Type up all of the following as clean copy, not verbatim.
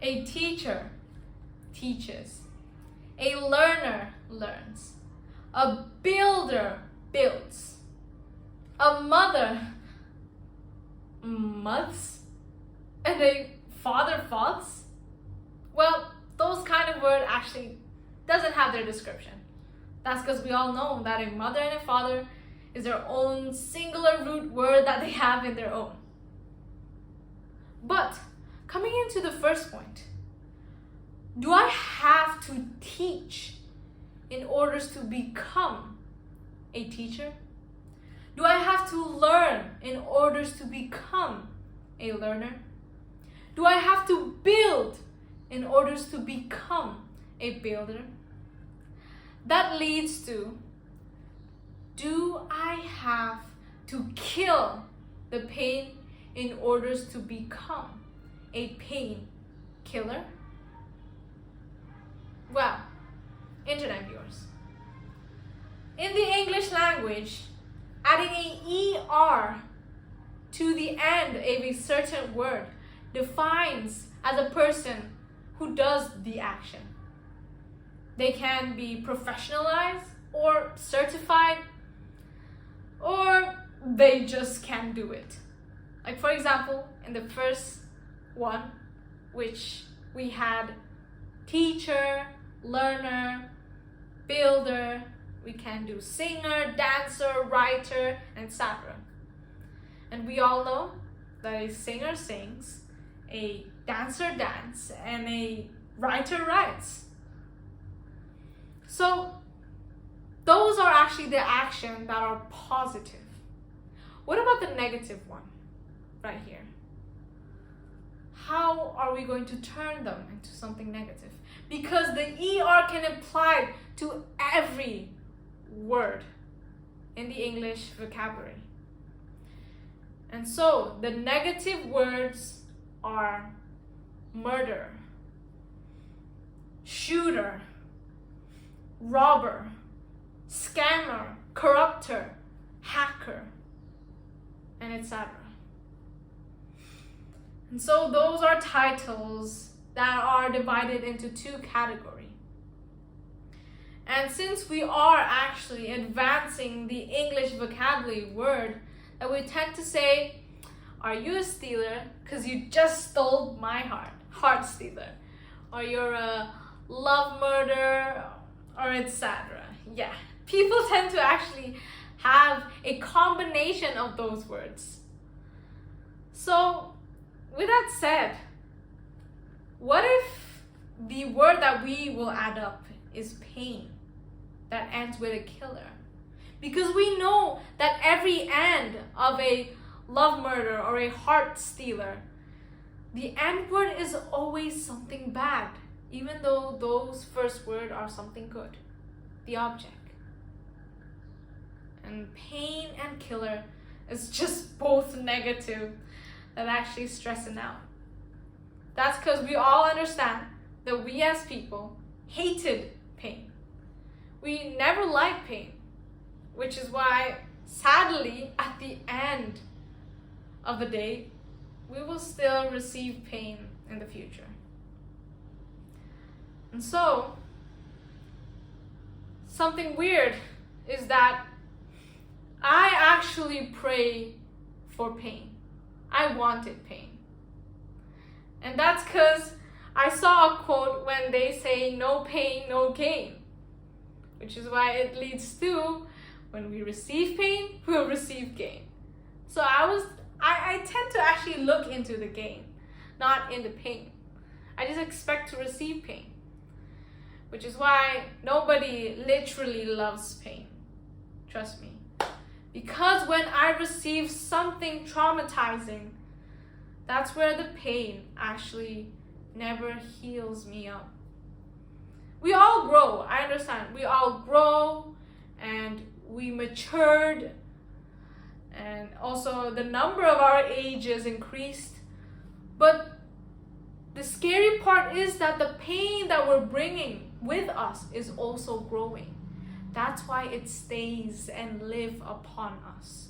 A teacher teaches. A learner learns. A builder builds. A mother moths. And a father fathers. Well, those kind of words actually doesn't have their description. That's because we all know that a mother and a father is their own singular root word that they have in their own. But coming into the first point, do I have to teach in order to become a teacher? Do I have to learn in order to become a learner? Do I have to build in order to become a builder? That leads to, do I have to kill the pain in order to become a pain killer? Well, internet viewers, in the English language, adding a ER to the end of a certain word defines as a person who does the action. They can be professionalized or certified, or they just can't do it. Like for example, in the first one, which we had teacher, learner, builder, we can do singer, dancer, writer, etc. And we all know that a singer sings, a dancer dances, and a writer writes. So those are actually the actions that are positive. What about the negative one right here? How are we going to turn them into something negative? Because the ER can apply to every word in the English vocabulary. And so the negative words are murder, shooter, robber, scammer, corrupter, hacker, and etc. And so those are titles that are divided into two categories. And since we are actually advancing the English vocabulary word, that we tend to say, are you a stealer? Because you just stole my heart stealer. Or you're a love murder, or etc. Yeah, people tend to actually have a combination of those words. So, with that said, what if the word that we will add up is pain, that ends with a killer? Because we know that every end of a love murder or a heart stealer, the end word is always something bad, even though those first words are something good, the object. And pain and killer is just both negative, that actually stressing out. That's because we all understand that we as people hated pain. We never liked pain, which is why, sadly, at the end of the day, we will still receive pain in the future. And so, something weird is that I actually pray for pain. I wanted pain. And that's because I saw a quote when they say no pain, no gain. Which is why it leads to, when we receive pain, we'll receive gain. So I tend to actually look into the gain, not in the pain. I just expect to receive pain. Which is why nobody literally loves pain. Trust me. Because when I receive something traumatizing, that's where the pain actually never heals me up. We all grow, I understand. We all grow and we matured, and also the number of our ages increased. But the scary part is that the pain that we're bringing with us is also growing. That's why it stays and lives upon us.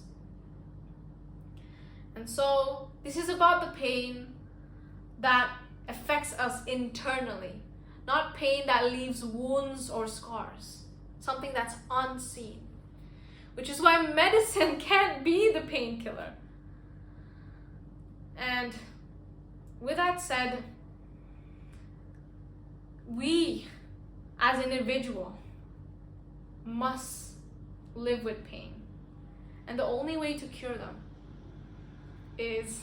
And so this is about the pain that affects us internally, not pain that leaves wounds or scars, something that's unseen. Which is why medicine can't be the painkiller. And with that said, we as an individual must live with pain. And the only way to cure them is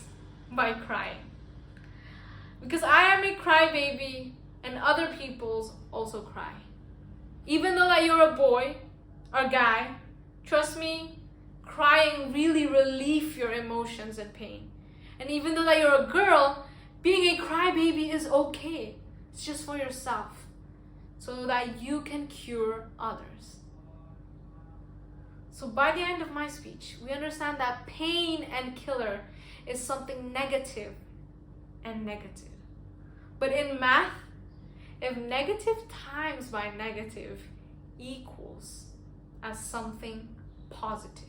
by crying. Because I am a crybaby and other people's also cry. Even though that you're a boy or guy, trust me, crying really relieves your emotions and pain. And even though that you're a girl, being a crybaby is okay. It's just for yourself, so that you can cure others. So by the end of my speech, we understand that pain and killer is something negative and negative. But in math, if negative times by negative equals as something positive.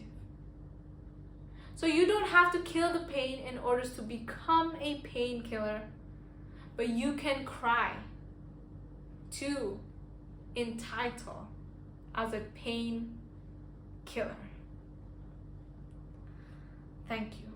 So you don't have to kill the pain in order to become a painkiller, but you can cry to entitle as a pain killer. Thank you.